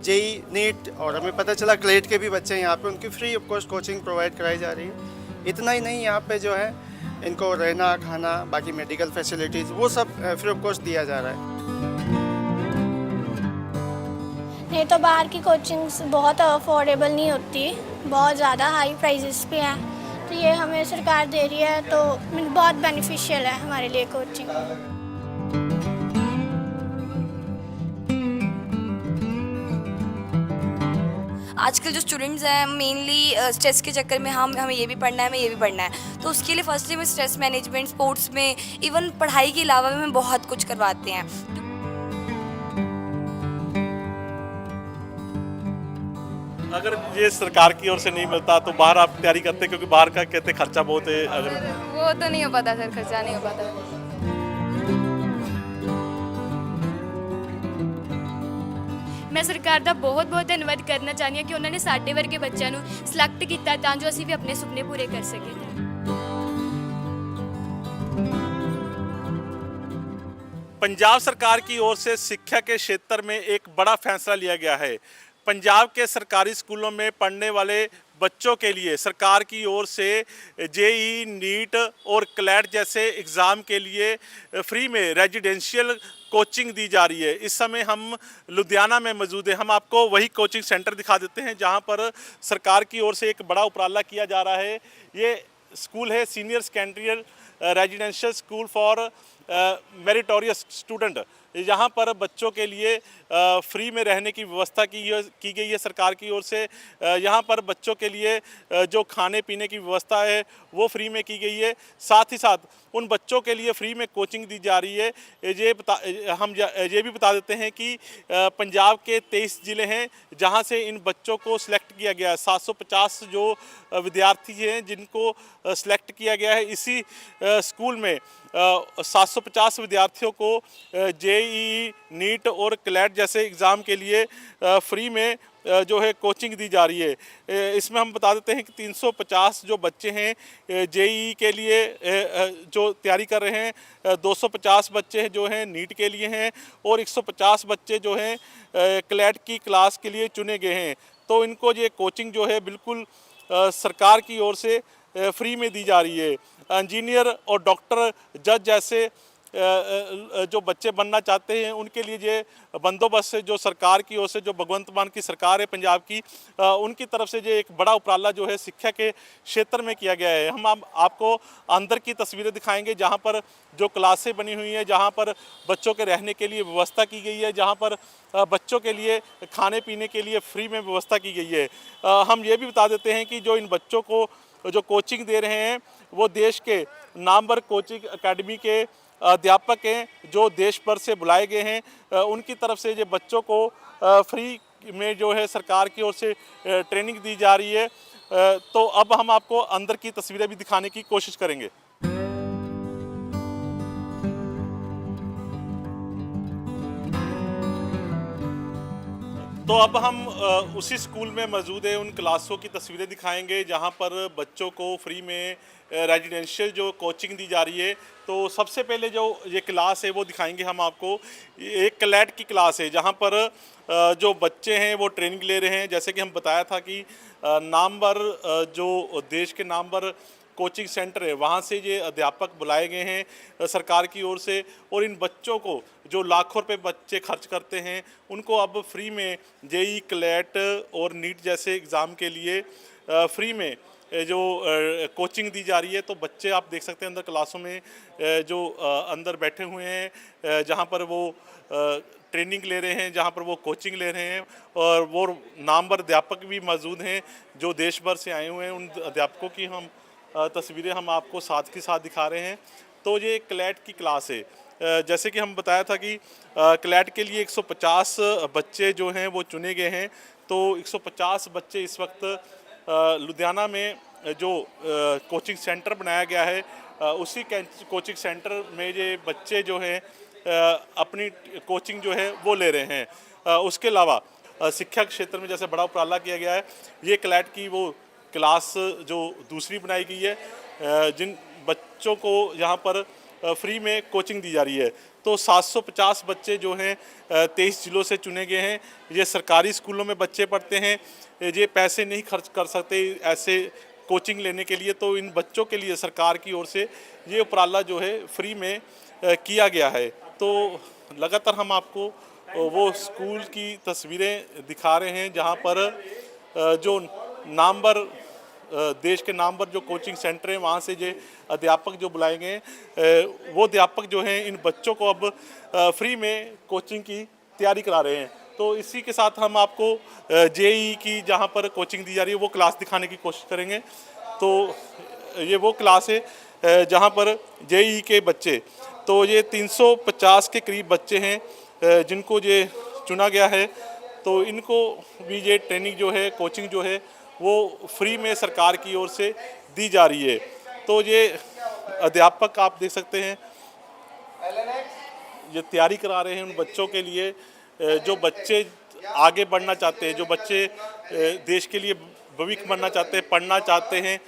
JEE NEET और हमें पता चला क्लेट के भी बच्चे हैं यहाँ पे, उनकी free of course coaching provide कराई जा रही है। इतना ही नहीं, यहाँ पे जो है इनको रहना खाना बाकी मेडिकल फैसिलिटीज़ वो सब फ्री ऑफ कोर्स दिया जा रहा है। नहीं तो बाहर की कोचिंग्स बहुत अफोर्डेबल नहीं होती, बहुत ज़्यादा हाई प्राइजेस पे हैं। तो ये हमें सरकार दे रही है तो बहुत बेनिफिशियल है हमारे लिए कोचिंग। आजकल जो स्टूडेंट्स हैं मेनली स्ट्रेस के चक्कर में हमें ये भी पढ़ना है, हमें ये भी पढ़ना है, तो उसके लिए फर्स्टली में स्ट्रेस मैनेजमेंट, स्पोर्ट्स में, इवन पढ़ाई के अलावा भी हमें बहुत कुछ करवाते हैं। अगर ये सरकार की ओर से नहीं मिलता तो बाहर आप तैयारी करते, क्योंकि बाहर का कहते खर्चा बहुत है। अगर वो तो नहीं हो पाता सर, खर्चा नहीं हो पाता। मैं सरकार ਦਾ ਬਹੁਤ ਧੰਨਵਾਦ ਕਰਨਾ ਚਾਹੁੰਦੀ ਹਾਂ ਕਿ ਉਹਨਾਂ ਨੇ ਸਾਡੇ ਵਰਗੇ ਬੱਚਿਆਂ ਨੂੰ ਸਿਲੈਕਟ ਕੀਤਾ ਤਾਂ ਜੋ ਅਸੀਂ ਵੀ ਆਪਣੇ ਸੁਪਨੇ ਪੂਰੇ ਕਰ ਸਕੀਏ। पंजाब सरकार की ओर से शिक्षा के क्षेत्र में एक बड़ा फैसला लिया गया है। पंजाब के सरकारी स्कूलों में पढ़ने वाले बच्चों के लिए सरकार की ओर से जेई, नीट और क्लैट जैसे एग्ज़ाम के लिए फ्री में रेजिडेंशियल कोचिंग दी जा रही है। इस समय हम लुधियाना में मौजूद हैं। हम आपको वही कोचिंग सेंटर दिखा देते हैं जहां पर सरकार की ओर से एक बड़ा उपराला किया जा रहा है। ये स्कूल है senior secondary residential school for meritorious student. यहाँ पर बच्चों के लिए फ्री में रहने की व्यवस्था की गई है सरकार की ओर से। यहाँ पर बच्चों के लिए जो खाने पीने की व्यवस्था है वो फ्री में की गई है। साथ ही साथ उन बच्चों के लिए फ्री में कोचिंग दी जा रही है। ये भी बता देते हैं कि पंजाब के 23 ज़िले हैं जहाँ से इन बच्चों को सिलेक्ट किया गया है। 750 जो विद्यार्थी हैं जिनको सिलेक्ट किया गया है। इसी स्कूल में 750 विद्यार्थियों को जेईई, नीट और क्लैट जैसे एग्ज़ाम के लिए फ्री में जो है कोचिंग दी जा रही है। इसमें हम बता देते हैं कि 350 जो बच्चे हैं जेईई के लिए जो तैयारी कर रहे हैं, 250 बच्चे जो हैं नीट के लिए हैं और 150 बच्चे जो हैं क्लैट की क्लास के लिए चुने गए हैं। तो इनको ये कोचिंग जो है बिल्कुल सरकार की ओर से फ्री में दी जा रही है। इंजीनियर और डॉक्टर, जज जैसे जो बच्चे बनना चाहते हैं उनके लिए ये बंदोबस्त जो सरकार की ओर से, जो भगवंत मान की सरकार है पंजाब की, उनकी तरफ से ये एक बड़ा उपराला जो है शिक्षा के क्षेत्र में किया गया है। हम आपको अंदर की तस्वीरें दिखाएंगे जहां पर जो क्लासें बनी हुई हैं, जहां पर बच्चों के रहने के लिए व्यवस्था की गई है, जहां पर बच्चों के लिए खाने पीने के लिए फ्री में व्यवस्था की गई है। हम ये भी बता देते हैं कि जो इन बच्चों को जो कोचिंग दे रहे हैं वो देश के नामवर कोचिंग अकेडमी के अध्यापक हैं जो देश भर से बुलाए गए हैं। उनकी तरफ से ये बच्चों को फ्री में जो है सरकार की ओर से ट्रेनिंग दी जा रही है। तो अब हम आपको अंदर की तस्वीरें भी दिखाने की कोशिश करेंगे। तो अब हम उसी स्कूल में मौजूद है, उन क्लासों की तस्वीरें दिखाएंगे जहां पर बच्चों को फ्री में रेजिडेंशियल जो कोचिंग दी जा रही है। तो सबसे पहले जो ये क्लास है वो दिखाएंगे हम आपको। एक क्लैट की क्लास है जहां पर जो बच्चे हैं वो ट्रेनिंग ले रहे हैं। जैसे कि हम बताया था कि नामवर जो देश के नामवर कोचिंग सेंटर है वहाँ से ये अध्यापक बुलाए गए हैं सरकार की ओर से, और इन बच्चों को जो लाखों रुपए बच्चे खर्च करते हैं उनको अब फ्री में जेई, क्लैट और नीट जैसे एग्ज़ाम के लिए फ्री में जो कोचिंग दी जा रही है। तो बच्चे आप देख सकते हैं अंदर क्लासों में जो अंदर बैठे हुए हैं जहाँ पर वो ट्रेनिंग ले रहे हैं, जहाँ पर वो कोचिंग ले रहे हैं, और वो नामवर अध्यापक भी मौजूद हैं जो देश भर से आए हुए हैं। उन अध्यापकों की हम तस्वीरें हम आपको साथ के साथ दिखा रहे हैं। तो ये क्लैट की क्लास है। जैसे कि हम बताया था कि क्लैट के लिए 150 बच्चे जो हैं वो चुने गए हैं। तो 150 बच्चे इस वक्त लुधियाना में जो कोचिंग सेंटर बनाया गया है उसी कोचिंग सेंटर में ये बच्चे जो हैं अपनी कोचिंग जो है वो ले रहे हैं। उसके अलावा शिक्षा क्षेत्र में जैसे बड़ा उपराला किया गया है, ये क्लैट की वो क्लास जो दूसरी बनाई गई है जिन बच्चों को यहाँ पर फ्री में कोचिंग दी जा रही है। तो 750 बच्चे जो हैं 23 जिलों से चुने गए हैं। ये सरकारी स्कूलों में बच्चे पढ़ते हैं, ये पैसे नहीं खर्च कर सकते ऐसे कोचिंग लेने के लिए, तो इन बच्चों के लिए सरकार की ओर से ये उपराला जो है फ्री में किया गया है। तो लगातार हम आपको वो स्कूल की तस्वीरें दिखा रहे हैं जहाँ पर जो नामवर देश के नामवर जो कोचिंग सेंटर हैं वहाँ से ये अध्यापक जो बुलाए गए हैं वो अध्यापक जो हैं इन बच्चों को अब फ्री में कोचिंग की तैयारी करा रहे हैं। तो इसी के साथ हम आपको जेई की जहाँ पर कोचिंग दी जा रही है वो क्लास दिखाने की कोशिश करेंगे। तो ये वो क्लास है जहाँ पर जेई के बच्चे, तो ये 350 के करीब बच्चे हैं जिनको ये चुना गया है। तो इनको भी ये ट्रेनिंग जो है, कोचिंग जो है वो फ्री में सरकार की ओर से दी जा रही है। तो ये अध्यापक आप देख सकते हैं ये तैयारी करा रहे हैं उन बच्चों के लिए जो बच्चे आगे बढ़ना चाहते हैं, जो बच्चे देश के लिए भविष्य बनना चाहते हैं, पढ़ना चाहते हैं।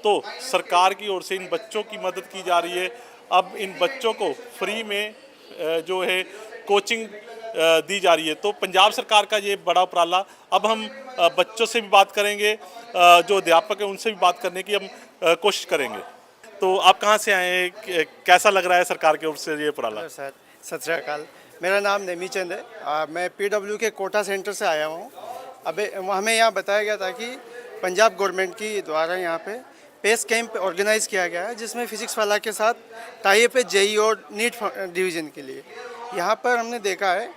तो सरकार की ओर से इन बच्चों की मदद की जा रही है। अब इन बच्चों को फ्री में जो है कोचिंग दी जा रही है। तो पंजाब सरकार का ये बड़ा उपराला। अब हम बच्चों से भी बात करेंगे, जो अध्यापक हैं उनसे भी बात करने की हम कोशिश करेंगे। तो आप कहाँ से आए हैं, कैसा लग रहा है सरकार की ओर से ये उपराला? हेलो सर, सत श्री अकाल। मेरा नाम नेमी चंद है। मैं PW के कोटा सेंटर से आया हूँ। अब हमें यहाँ बताया गया था कि पंजाब गवर्नमेंट की द्वारा यहाँ पे पेस कैंप ऑर्गेनाइज़ किया गया है जिसमें फिजिक्स वाला के साथ टाई-अप है जेई और नीट डिवीज़न के लिए। यहाँ पर हमने देखा है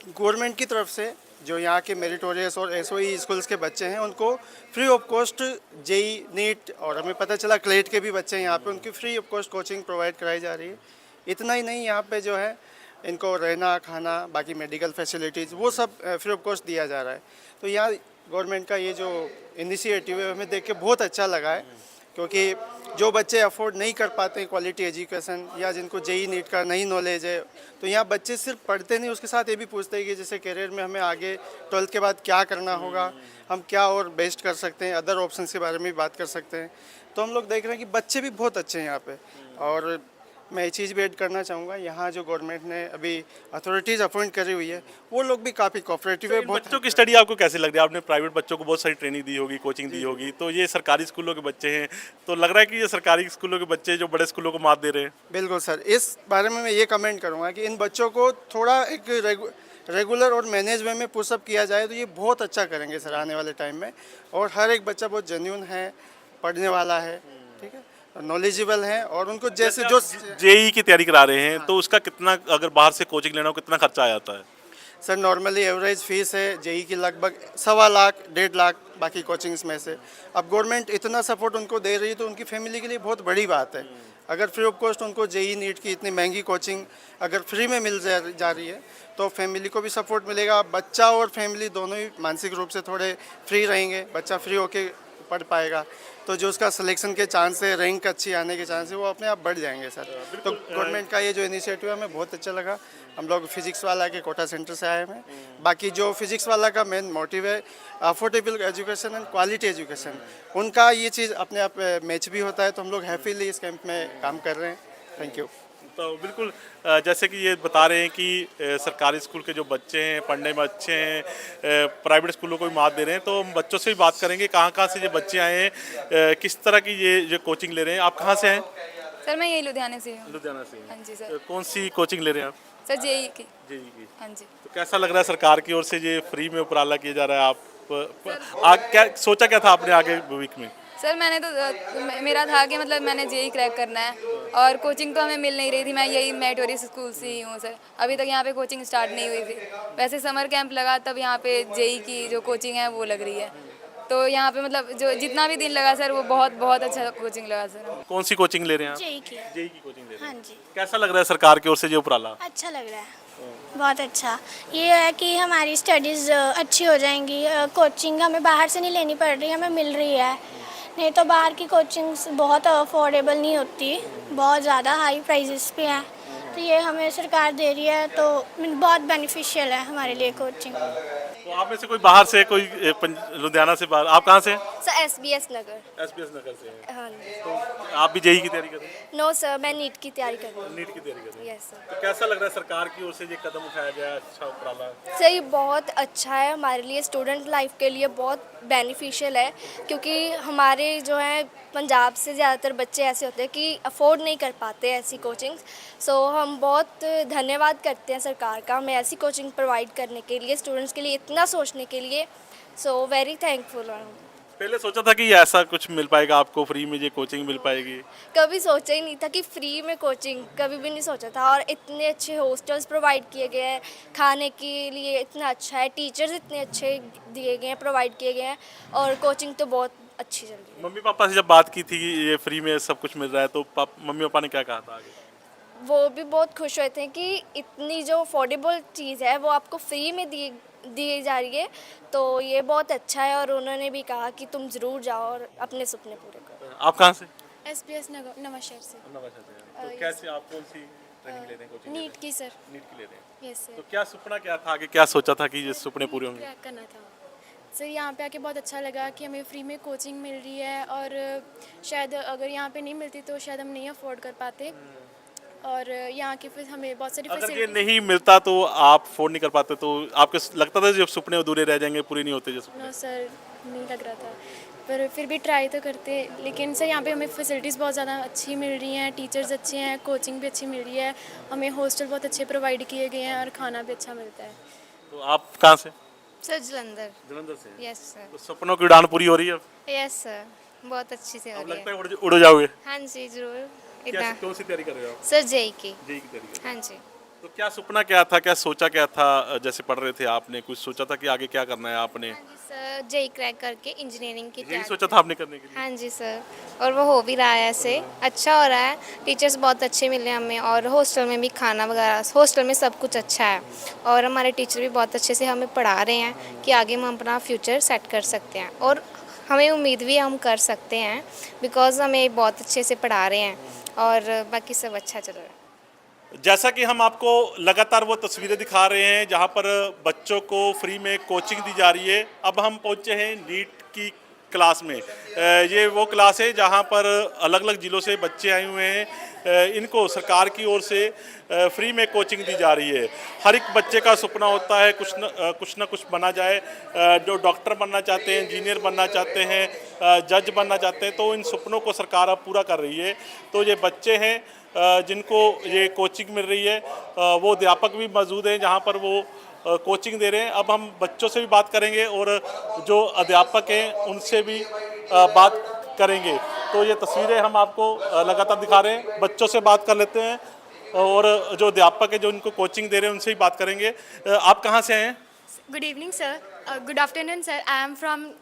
गवर्नमेंट की तरफ से जो यहाँ के मेरिटोरियस और SOE स्कूल्स के बच्चे हैं उनको free of cost JEE NEET और हमें पता चला क्लेट के भी बच्चे हैं यहाँ पे, उनकी free of cost coaching provide कराई जा रही है। इतना ही नहीं, यहाँ पे जो है इनको रहना खाना बाकी मेडिकल फैसिलिटीज़ वो सब फ्री ऑफ कॉस्ट दिया जा रहा है। तो यहाँ गवर्नमेंट का ये जो इनिशिएटिव है हमें देख के बहुत अच्छा लगा है, क्योंकि जो बच्चे अफोर्ड नहीं कर पाते हैं क्वालिटी एजुकेशन या जिनको जेई नीट का नहीं नॉलेज है, तो यहाँ बच्चे सिर्फ पढ़ते नहीं, उसके साथ ये भी पूछते हैं कि जैसे करियर में हमें आगे 12th के बाद क्या करना होगा, हम क्या और बेस्ट कर सकते हैं, अदर ऑप्शंस के बारे में भी बात कर सकते हैं। तो हम लोग देख रहे हैं कि बच्चे भी बहुत अच्छे हैं यहाँ पे। और मैं ये चीज़ भी ऐड करना चाहूँगा, यहाँ जो गवर्नमेंट ने अभी अथॉरिटीज़ अपॉइंट करी हुई है वो लोग भी काफ़ी कोऑपरेटिव है। बहुत बच्चों की स्टडी आपको कैसे लग रही है? आपने प्राइवेट बच्चों को बहुत सारी ट्रेनिंग दी होगी, कोचिंग दी होगी, तो ये सरकारी स्कूलों के बच्चे हैं, तो लग रहा है कि ये सरकारी स्कूलों के बच्चे जो बड़े स्कूलों को मात दे रहे हैं। बिल्कुल सर, इस बारे में मैं ये कमेंट करूँगा कि इन बच्चों को थोड़ा एक रेगुलर और मैनेज वे में पुशअप किया जाए तो ये बहुत अच्छा करेंगे सर आने वाले टाइम में। और हर एक बच्चा बहुत जेन्युइन है, पढ़ने वाला है, ठीक है, नॉलेजेबल है और उनको जैसे जो जेई की तैयारी करा रहे हैं तो उसका कितना, अगर बाहर से कोचिंग लेना हो कितना खर्चा आ जाता है? सर नॉर्मली एवरेज फीस है जेई की लगभग 1.25 लाख 1.5 लाख बाकी कोचिंग्स में से। अब गवर्नमेंट इतना सपोर्ट उनको दे रही है तो उनकी फैमिली के लिए बहुत बड़ी बात है। अगर फ्री ऑफ कॉस्ट उनको जेई नीट की इतनी महंगी कोचिंग अगर फ्री में मिल जा रही है तो फैमिली को भी सपोर्ट मिलेगा। बच्चा और फैमिली दोनों ही मानसिक रूप से थोड़े फ्री रहेंगे, बच्चा फ्री होके पढ़ पाएगा तो जो उसका सिलेक्शन के चांस है, रैंक अच्छी आने के चांस है वो अपने आप बढ़ जाएंगे सर। तो गवर्नमेंट का ये जो इनिशिएटिव है हमें बहुत अच्छा लगा। हम लोग फिजिक्स वाला के कोटा सेंटर से आए हैं। बाकी जो फिजिक्स वाला का मेन मोटिव है affordable education and quality education, उनका ये चीज़ अपने आप मैच भी होता है। तो हम लोग हैप्पीली इस कैंप में काम कर रहे हैं। Thank you. तो बिल्कुल जैसे कि ये बता रहे हैं कि सरकारी स्कूल के जो बच्चे हैं पढ़ने में अच्छे हैं, प्राइवेट स्कूलों को भी मात दे रहे हैं। तो हम बच्चों से भी बात करेंगे कहाँ कहाँ से ये बच्चे आए हैं, किस तरह की ये कोचिंग ले रहे हैं। आप कहाँ से हैं? सर मैं यही लुधियाने से हूँ। लुधियाना से। हाँ जी सर। कौन सी कोचिंग ले रहे हैं आप? सर जेई की। जेई की। हाँ जी। तो कैसा लग रहा है सरकार की ओर से ये फ्री में उपराला किया जा रहा है? आप क्या सोचा क्या था आपने आगे भविष्य में? सर मैंने तो मेरा था कि मतलब मैंने जेई क्रैक करना है और कोचिंग तो हमें मिल नहीं रही थी। मैं यही मेरिटोरियस स्कूल से ही हूँ सर। अभी तक यहाँ पे कोचिंग स्टार्ट नहीं हुई थी। वैसे समर कैंप लगा तब यहाँ पे जेई की जो कोचिंग है वो लग रही है। तो यहाँ पे मतलब जो जितना भी दिन लगा सर वो बहुत बहुत अच्छा कोचिंग लगा सर। कौन सी कोचिंग ले रहे हैं आप? जेई की। जेई की कोचिंग ले रहे हैं। हाँ जी। कैसा लग रहा है सरकार की ओर से ये उपराला? अच्छा लग रहा है, बहुत अच्छा। ये है कि हमारी स्टडीज़ अच्छी हो जाएंगी, कोचिंग हमें बाहर से नहीं लेनी पड़ रही, हमें मिल रही है। नहीं तो बाहर की कोचिंग्स बहुत अफोर्डेबल नहीं होती, बहुत ज़्यादा हाई प्राइजेस पे हैं। तो ये हमें सरकार दे रही है तो बहुत बेनिफिशियल है हमारे लिए कोचिंग। तो आप में से कोई बाहर से कोई लुधियाना से बाहर, आप कहाँ से हैं? सर SBS नगर। एसपीएस नगर से हैं। हाँ जी। तो आप भी जेई की तैयारी कर रहे हैं? नो सर, मैं नीट की तैयारी कर रही हूँ। नीट की तैयारी कर रहे हैं? Yes sir. तो कैसा लग रहा है सरकार की ओर से ये कदम उठाया गया है, अच्छा उपराला? सर ये बहुत अच्छा है हमारे लिए, स्टूडेंट लाइफ के लिए बहुत बेनिफिशियल है, क्योंकि हमारे जो है पंजाब से ज़्यादातर बच्चे ऐसे होते हैं कि अफोर्ड नहीं कर पाते ऐसी कोचिंग्स। सो हम बहुत धन्यवाद करते हैं सरकार का हमें ऐसी कोचिंग प्रोवाइड करने के लिए, स्टूडेंट्स के लिए इतना सोचने के लिए। सो वेरी थैंकफुल हूँ। पहले सोचा था कि ऐसा कुछ मिल पाएगा आपको, फ्री में ये कोचिंग मिल पाएगी? कभी सोचा ही नहीं था कि फ्री में कोचिंग, कभी भी नहीं सोचा था। और इतने अच्छे हॉस्टल्स प्रोवाइड किए गए हैं, खाने के लिए इतना अच्छा है, टीचर्स इतने अच्छे दिए गए हैं, प्रोवाइड किए गए हैं, और कोचिंग तो बहुत अच्छी चल रही है। मम्मी पापा से जब बात की थी कि ये फ्री में सब कुछ मिल रहा है, तो मम्मी पापा ने क्या कहा था आगे? वो भी बहुत खुश हुए थे कि इतनी जो अफोर्डेबल चीज़ है वो आपको फ्री में दी जा रही है, तो ये बहुत अच्छा है। और उन्होंने भी कहा कि तुम ज़रूर जाओ और अपने सपने पूरे करो। आप कहाँ से? SBS नगर नवाशहर से। तो कैसे आप कौन सी ट्रेनिंग ले रहे हैं, कोचिंग? नीट की सर। नीट की ले रहे हैं। Yes sir. तो क्या सपना क्या था आगे, क्या सोचा था कि ये सपने पूरे होंगे? क्रैक करना था सर। यहाँ पे आके बहुत अच्छा लगा कि हमें फ्री में कोचिंग मिल रही है, और शायद अगर यहाँ पे नहीं मिलती तो शायद हम नहीं अफोर्ड कर पाते। और यहाँ की फिर हमें बहुत सारी अगर ये फैसिलिटीज। नहीं मिलता तो आप अफोर्ड नहीं कर पाते, तो आपको लगता था जब सपने अधूरे रह जाएंगे, पूरे नहीं होते जो सपने? नो सर, नहीं लग रहा था, पर फिर भी ट्राई तो करते। लेकिन सर यहाँ पे हमें फैसिलिटीज़ बहुत ज़्यादा अच्छी मिल रही हैं, टीचर्स अच्छे हैं, कोचिंग भी अच्छी मिल रही है, हमें हॉस्टल बहुत अच्छे प्रोवाइड किए गए हैं, और खाना भी अच्छा मिलता है। तो आप कहाँ से? सर जलंधर। जलंधर से? Yes sir. तो सपनों की उड़ान पूरी हो रही है अब? यस सर, बहुत अच्छी से हो अब रही लगता है। है उड़ जाओगे? हाँ जी ज़रूर। क्या कौन सी तैयारी कर रहे हो आप? सर जेई की। जेई की तैयारी कर रहे हाँ जी। हो? तो क्या सपना क्या था, क्या सोचा क्या था जैसे पढ़ रहे थे आपने? कुछ सोचा था कि आगे क्या करना है आपने? हाँ जी सर, जेई क्रैक करके इंजीनियरिंग की यही तैयारी। सोचा था आपने करने के लिए? हाँ जी सर, और वो हो भी रहा है, ऐसे अच्छा हो रहा है। टीचर्स बहुत अच्छे मिले हमें, और हॉस्टल में भी खाना वगैरह, हॉस्टल में सब कुछ अच्छा है, और हमारे टीचर भी बहुत अच्छे से हमें पढ़ा रहे हैं कि आगे हम अपना फ्यूचर सेट कर सकते हैं, और हमें उम्मीद भी हम कर सकते हैं, बिकॉज हमें बहुत अच्छे से पढ़ा रहे हैं, और बाकी सब अच्छा चल रहा है। जैसा कि हम आपको लगातार वो तस्वीरें दिखा रहे हैं जहां पर बच्चों को फ्री में कोचिंग दी जा रही है। अब हम पहुंचे हैं नीट की क्लास में। ये वो क्लास है जहां पर अलग अलग ज़िलों से बच्चे आए हुए हैं। इनको सरकार की ओर से फ्री में कोचिंग दी जा रही है। हर एक बच्चे का सपना होता है कुछ ना कुछ बना जाए। जो डॉक्टर बनना चाहते हैं, इंजीनियर बनना चाहते हैं, जज बनना चाहते हैं, तो इन सपनों को सरकार अब पूरा कर रही है। तो ये बच्चे हैं जिनको ये कोचिंग मिल रही है, वो अध्यापक भी मौजूद हैं जहाँ पर वो कोचिंग दे रहे हैं। अब हम बच्चों से भी बात करेंगे और जो अध्यापक हैं उनसे भी बात करेंगे। तो ये तस्वीरें हम आपको लगातार दिखा रहे हैं। बच्चों से बात कर लेते हैं और जो अध्यापक है जो इनको कोचिंग दे रहे हैं उनसे भी बात करेंगे। आप कहाँ से हैं? Good evening sir, good afternoon sir. I am from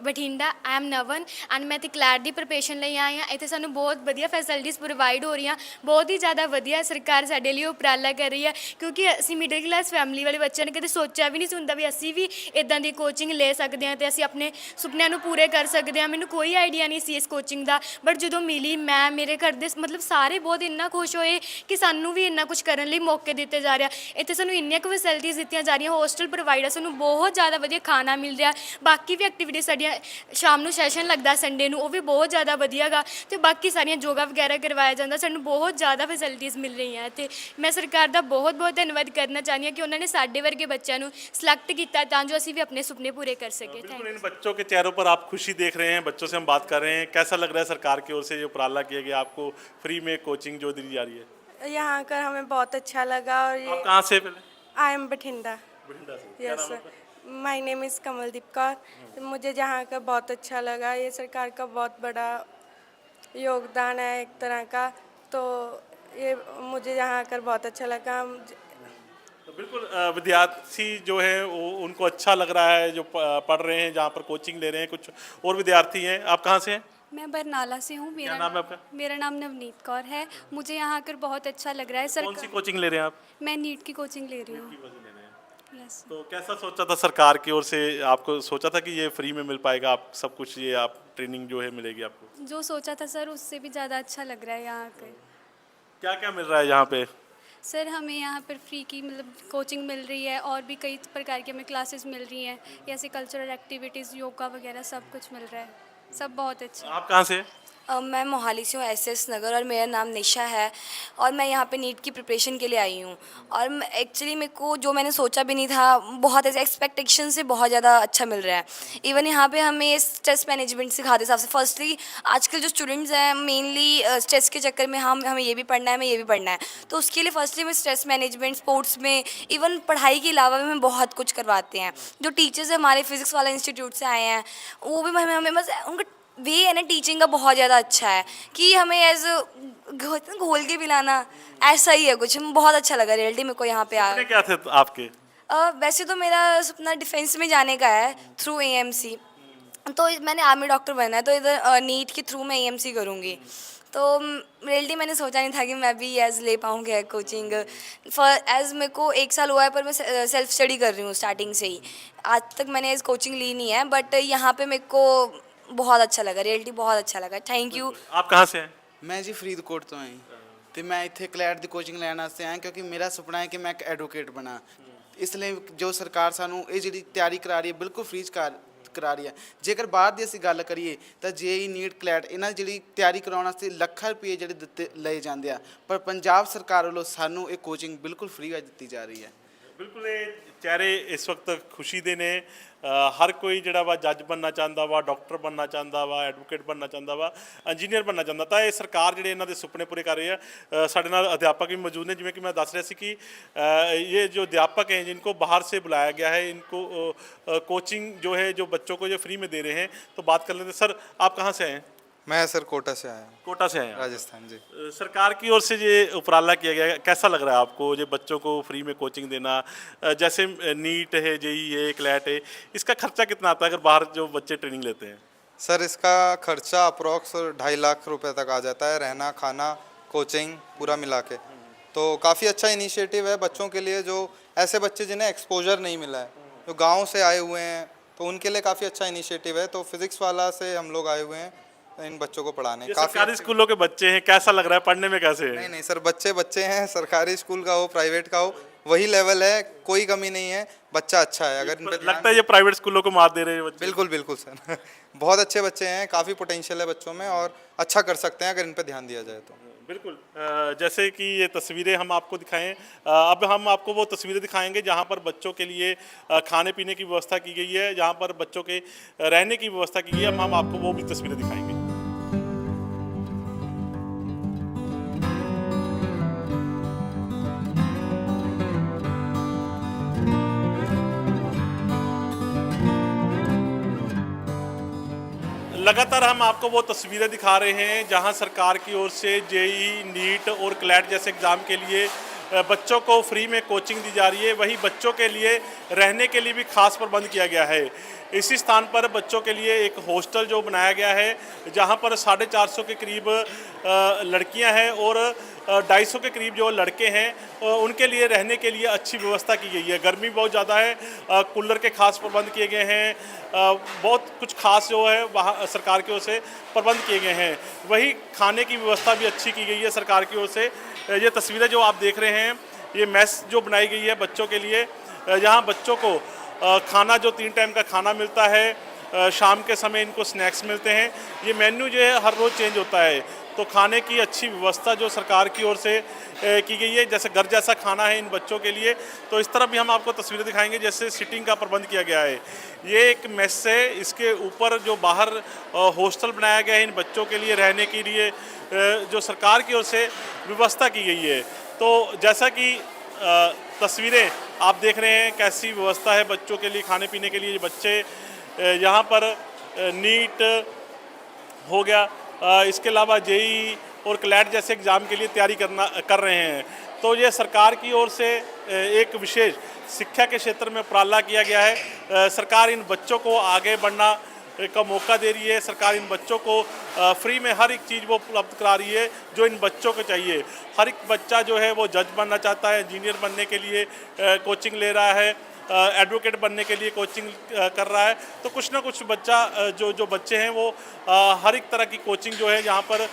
Bathinda. I am Navan and मैं ਤੇ ਕਲੈਟ ਦੀ ਪ੍ਰਿਪਰੇਸ਼ਨ ਲਈ ਆਈ ਹਾਂ। ਇੱਥੇ ਸਾਨੂੰ ਬਹੁਤ ਵਧੀਆ ਫੈਸਿਲਿਟੀਜ਼ ਪ੍ਰੋਵਾਈਡ ਹੋ ਰਹੀਆਂ, ਬਹੁਤ ਹੀ ਜ਼ਿਆਦਾ ਵਧੀਆ ਸਰਕਾਰ ਸਾਡੇ ਲਈ ਉਪਰਾਲਾ ਕਰ ਰਹੀ ਹੈ, ਕਿਉਂਕਿ ਅਸੀਂ ਮਿਡਲ ਕਲਾਸ ਫੈਮਿਲੀ ਵਾਲੇ ਬੱਚਿਆਂ ਨੇ ਕਦੇ ਸੋਚਿਆ ਵੀ ਨਹੀਂ ਸੀ ਹੁੰਦਾ ਵੀ ਅਸੀਂ ਵੀ ਇਦਾਂ ਦੀ ਕੋਚਿੰਗ ਲੈ ਸਕਦੇ ਹਾਂ ਤੇ ਅਸੀਂ ਆਪਣੇ ਸੁਪਨਿਆਂ ਨੂੰ ਪੂਰੇ ਕਰ ਸਕਦੇ ਹਾਂ। ਮੈਨੂੰ ਕੋਈ ਆਈਡੀਆ ਨਹੀਂ ਸੀ ਇਸ ਕੋਚਿੰਗ ਦਾ, ਬਟ ਜਦੋਂ ਮਿਲੀ ਮੈਂ, ਮੇਰੇ ਘਰ ਦੇ ਮਤਲਬ ਸਾਰੇ ਬਹੁਤ ਇੰਨਾ ਖੁਸ਼ ਹੋਏ ਕਿ ਸਾਨੂੰ ਵੀ ਇੰਨਾ ਕੁਝ ਕਰਨ ਲਈ ਮੌਕੇ ਦਿੱਤੇ ਜਾ ਰਿਹਾ। ਇੱਥੇ ਸਾਨੂੰ ਇੰਨੀਆਂ ਕੁ ਫੈਸਿਲਿਟੀਜ਼ ਦਿੱਤੀਆਂ ਜਾ ਰਹੀਆਂ, ਹੋਸਟਲ ਪ੍ਰੋਵਾਈਡ ਹੈ, ਸਾਨੂੰ ਬਹੁਤ ਜ਼ਿਆਦਾ ਵਧੀਆ ਖਾਣਾ ਮਿਲ ਰਿਹਾ, ਬਾਕੀ ਵੀ ਐਕਟੀਵਿਟੀ ਸਾਡੀਆਂ ਸ਼ਾਮ ਨੂੰ ਸੈਸ਼ਨ ਲੱਗਦਾ ਸੰਡੇ ਨੂੰ, ਉਹ ਵੀ ਬਹੁਤ ਜ਼ਿਆਦਾ ਵਧੀਆ ਗਾ, ਤੇ ਬਾਕੀ ਸਾਰੀਆਂ ਯੋਗਾ ਵਗੈਰਾ ਕਰਵਾਇਆ ਜਾਂਦਾ। ਸਾਨੂੰ ਬਹੁਤ ਜ਼ਿਆਦਾ ਫੈਸਿਲਿਟੀਜ਼ ਮਿਲ ਰਹੀਆਂ ਇੱਥੇ। ਮੈਂ ਸਰਕਾਰ ਦਾ ਬਹੁਤ ਬਹੁਤ ਧੰਨਵਾਦ ਕਰਨਾ ਚਾਹੁੰਦੀ ਹਾਂ ਕਿ ਉਹਨਾਂ ਨੇ ਸਾਡੇ ਵਰਗੇ ਬੱਚਿਆਂ ਨੂੰ ਸਿਲੈਕਟ ਕੀਤਾ ਤਾਂ ਜੋ ਅਸੀਂ ਵੀ ਆਪਣੇ ਸੁਪਨੇ पूरे कर सके। बिल्कुल, इन बच्चों के चेहरों पर आप खुशी देख रहे हैं। बच्चों से हम बात कर रहे हैं, कैसा लग रहा है सरकार की ओर से जो उपराला किया गया आपको फ्री में कोचिंग जो दी जा रही है? यहाँ कर हमें बहुत अच्छा लगा। और ये आप कहाँ से? पहले आई एम बठिंडा। बठिंडा से। क्या यस नाम है सर, आपका? My name is Kamaldeep Kaur. मुझे जहाँ का बहुत अच्छा लगा। ये सरकार का बहुत बड़ा योगदान है एक तरह का, तो ये मुझे यहाँ आकर बहुत अच्छा लगा। तो बिल्कुल विद्यार्थी जो है वो उनको अच्छा लग रहा है जो पढ़ रहे हैं, जहाँ पर कोचिंग ले रहे हैं। कुछ और विद्यार्थी हैं। आप कहाँ से हैं? मैं बरनाला से हूँ। क्या नाम है आपका? मेरा नाम नवनीत कौर है। मुझे यहाँ आकर बहुत अच्छा लग रहा है। कौन सी कोचिंग ले रहे हैं आप? मैं नीट की कोचिंग ले रही हूँ। कोचिंग ले रहे हैं। यस। तो कैसा सोचा था सरकार की ओर से? आपको सोचा था कि ये फ्री में मिल पाएगा आप सब कुछ, ये आप ट्रेनिंग जो है मिलेगी आपको? जो सोचा था सर उससे भी ज़्यादा अच्छा लग रहा है यहाँ आकर। क्या क्या मिल रहा है यहाँ पे? सर हमें यहाँ पर फ्री की मतलब कोचिंग मिल रही है और भी कई प्रकार की हमें क्लासेस मिल रही हैं, जैसे कल्चरल एक्टिविटीज़, योगा वगैरह सब कुछ मिल रहा है, सब बहुत अच्छा है। आप कहाँ से हैं? मैं मोहाली से हूँ, एसएस नगर, और मेरा नाम निशा है और मैं यहाँ पे नीट की प्रिपरेशन के लिए आई हूँ। और एक्चुअली मेरे को जो मैंने सोचा भी नहीं था, बहुत ऐसे एक्सपेक्टेशन से बहुत ज़्यादा अच्छा मिल रहा है। इवन यहाँ पे हमें स्ट्रेस मैनेजमेंट सिखाते हैं। सबसे फर्स्टली आजकल जो स्टूडेंट्स हैं मेनली स्ट्रेस के चक्कर में हमें ये भी पढ़ना है, हमें ये भी पढ़ना है, तो उसके लिए फर्स्टली हमें स्ट्रेस मैनेजमेंट, स्पोर्ट्स में, इवन पढ़ाई के अलावा भी हमें बहुत कुछ करवाते हैं। जो टीचर्स हमारे फिज़िक्स वाला इंस्टीट्यूट से आए हैं, वो भी हमें बस उनका वे है ना टीचिंग का बहुत ज़्यादा अच्छा है कि हमें एज घोल के पिलाना, ऐसा ही है कुछ। हमें बहुत अच्छा लगा रियलिटी मेरे को यहाँ पे सपने क्या थे आपके? वैसे तो मेरा सपना डिफेंस में जाने का है थ्रू एएमसी, तो मैंने आर्मी डॉक्टर बनना है, तो इधर नीट के थ्रू मैं एएमसी करूँगी। तो रियलिटी मैंने सोचा नहीं था कि मैं भी एज ले पाऊँगी कोचिंग। एज मेरे को 1 साल हुआ है, पर मैं सेल्फ स्टडी कर रही हूँ स्टार्टिंग से ही। आज तक मैंने एज कोचिंग ली नहीं है, बट यहाँ पे मेरे को बहुत अच्छा लगा, रियलिटी बहुत अच्छा लगा। Thank you. आप कहाँ से हैं? मैं जी ਫਰੀਦਕੋਟ ਤੋਂ ਆਈ ਤੇ ਮੈਂ ਇੱਥੇ ਕਲੈਟ ਦੀ ਕੋਚਿੰਗ ਲੈਣ ਵਾਸਤੇ ਆਇਆ ਕਿਉਂਕਿ ਮੇਰਾ ਸੁਪਨਾ ਹੈ ਕਿ ਮੈਂ ਇੱਕ ਐਡਵੋਕੇਟ ਬਣਾ। ਇਸ ਲਈ ਜੋ ਸਰਕਾਰ ਸਾਨੂੰ ਇਹ ਜਿਹੜੀ ਤਿਆਰੀ ਕਰਾ ਰਹੀ ਹੈ ਬਿਲਕੁਲ ਫ੍ਰੀ ਕਰਾ ਰਹੀ ਹੈ। ਜੇਕਰ ਬਾਹਰ ਦੀ ਅਸੀਂ ਗੱਲ ਕਰੀਏ ਤਾਂ ਜੇਈ ਨੀਟ ਕਲੈਟ ਇਹਨਾਂ ਦੀ ਜਿਹੜੀ ਤਿਆਰੀ ਕਰਾਉਣ ਵਾਸਤੇ ਲੱਖਾਂ ਰੁਪਏ ਜਿਹੜੇ ਦਿੱਤੇ ਲਏ ਜਾਂਦੇ ਆ, ਪਰ ਪੰਜਾਬ ਸਰਕਾਰ ਵੱਲੋਂ ਸਾਨੂੰ ਇਹ ਕੋਚਿੰਗ ਬਿਲਕੁਲ ਫ੍ਰੀ ਦਿੱਤੀ ਜਾ ਰਹੀ ਹੈ। ਬਿਲਕੁਲ ਇਹ ਚਿਹਰੇ ਇਸ ਵਕਤ ਖੁਸ਼ੀ ਦੇ ਨੇ। ਹਰ ਕੋਈ ਜਿਹੜਾ ਵਾ ਜੱਜ ਬਣਨਾ ਚਾਹੁੰਦਾ ਵਾ, ਡਾਕਟਰ ਬਣਨਾ ਚਾਹੁੰਦਾ ਵਾ, ਐਡਵੋਕੇਟ ਬਣਨਾ ਚਾਹੁੰਦਾ ਵਾ, ਇੰਜੀਨੀਅਰ ਬਣਨਾ ਚਾਹੁੰਦਾ। ਤਾਂ ਇਹ ਸਰਕਾਰ ਜਿਹੜੇ ਇਹਨਾਂ ਦੇ ਸੁਪਨੇ ਪੂਰੇ ਕਰ ਰਹੀ ਹੈ। ਸਾਡੇ ਨਾਲ अध्यापक भी मौजूद हैं, जिमें कि मैं दस रहा सी कि ये जो अध्यापक हैं जिनको बाहर से बुलाया गया है, इनको कोचिंग जो है जो बच्चों को जो फ्री में दे रहे हैं, तो बात कर लेते हैं। सर आप कहाँ से आए हैं? मैं सर कोटा से आया हूँ, कोटा से आए हैं। राजस्थान जी। सरकार की ओर से ये उपराला किया गया है, कैसा लग रहा है आपको ये बच्चों को फ्री में कोचिंग देना? जैसे नीट है, जेई है, क्लैट है, इसका खर्चा कितना आता है अगर बाहर जो बच्चे ट्रेनिंग लेते हैं? सर इसका खर्चा अप्रॉक्स 2.5 लाख रुपए तक आ जाता है, रहना खाना कोचिंग पूरा मिला के। तो काफ़ी अच्छा इनिशिएटिव है बच्चों के लिए, जो ऐसे बच्चे जिन्हें एक्सपोजर नहीं मिला है, जो गाँव से आए हुए हैं, तो उनके लिए काफ़ी अच्छा इनिशिएटिव है। तो फिज़िक्स वाला से हम लोग आए हुए हैं इन बच्चों को पढ़ाने। सरकारी स्कूलों के बच्चे हैं, कैसा लग रहा है पढ़ने में? कैसे है? नहीं नहीं सर, बच्चे हैं, सरकारी स्कूल का हो प्राइवेट का हो वही लेवल है, कोई कमी नहीं है, बच्चा अच्छा है। अगर इन पे लगता है ये प्राइवेट स्कूलों को मात दे रहे हैं बच्चे? बिल्कुल बिल्कुल सर बहुत अच्छे बच्चे हैं, काफ़ी पोटेंशियल है बच्चों में और अच्छा कर सकते हैं अगर इन पे ध्यान दिया जाए तो। बिल्कुल। जैसे कि ये तस्वीरें हम आपको दिखाएं, अब हम आपको वो तस्वीरें दिखाएंगे जहाँ पर बच्चों के लिए खाने पीने की व्यवस्था की गई है, जहाँ पर बच्चों के रहने की व्यवस्था की गई है। हम आपको वो भी तस्वीरें दिखाएंगे। लगातार हम आपको वो तस्वीरें दिखा रहे हैं जहां सरकार की ओर से जेई, नीट और क्लैट जैसे एग्ज़ाम के लिए बच्चों को फ्री में कोचिंग दी जा रही है। वहीं बच्चों के लिए रहने के लिए भी खास प्रबंध किया गया है। इसी स्थान पर बच्चों के लिए एक हॉस्टल जो बनाया गया है, जहां पर 450 के करीब लड़कियां हैं और 250 के करीब जो लड़के हैं, उनके लिए रहने के लिए अच्छी व्यवस्था की गई है। गर्मी बहुत ज़्यादा है, कूलर के खास प्रबंध किए गए हैं, बहुत कुछ खास जो है वहाँ सरकार की ओर से प्रबंध किए गए हैं। वही खाने की व्यवस्था भी अच्छी की गई है सरकार की ओर से। ये तस्वीरें जो आप देख रहे हैं, ये मेस जो बनाई गई है बच्चों के लिए, यहाँ बच्चों को खाना जो 3 टाइम का खाना मिलता है, शाम के समय इनको स्नैक्स मिलते हैं। ये मेन्यू जो है हर रोज़ चेंज होता है, तो खाने की अच्छी व्यवस्था जो सरकार की ओर से की गई है, जैसे घर जैसा खाना है इन बच्चों के लिए। तो इस तरह भी हम आपको तस्वीरें दिखाएंगे जैसे सिटिंग का प्रबंध किया गया है। ये एक मेस है, इसके ऊपर जो बाहर हॉस्टल बनाया गया है इन बच्चों के लिए रहने के लिए, जो सरकार की ओर से व्यवस्था की गई है। तो जैसा कि तस्वीरें आप देख रहे हैं कैसी व्यवस्था है बच्चों के लिए खाने पीने के लिए। ये बच्चे यहाँ पर नीट हो गया, इसके अलावा जेई और क्लैट जैसे एग्ज़ाम के लिए तैयारी कर रहे हैं। तो ये सरकार की ओर से एक विशेष शिक्षा के क्षेत्र में उपराला किया गया है। सरकार इन बच्चों को आगे बढ़ना का मौका दे रही है। सरकार इन बच्चों को फ्री में हर एक चीज़ वो उपलब्ध करा रही है जो इन बच्चों को चाहिए। हर एक बच्चा जो है वो जज बनना चाहता है, इंजीनियर बनने के लिए कोचिंग ले रहा है, एडवोकेट बनने के लिए कोचिंग कर रहा है। तो कुछ ना कुछ बच्चा जो बच्चे हैं वो हर एक तरह की कोचिंग जो है यहाँ पर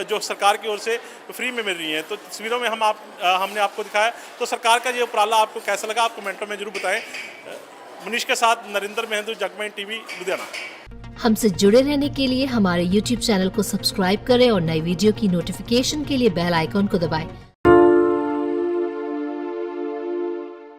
जो सरकार की ओर से फ्री में मिल रही है। तो तस्वीरों में हमने आपको दिखाया। तो सरकार का ये उपराला आपको कैसा लगा, आप कमेंटों में जरूर बताएं। मुनीश के साथ नरेंद्र मेहंदू, जगमैन टीवी, लुधियाना। हमसे जुड़े रहने के लिए हमारे YouTube चैनल को सब्सक्राइब करें और नई वीडियो की नोटिफिकेशन के लिए बेल आइकॉन को दबाएं।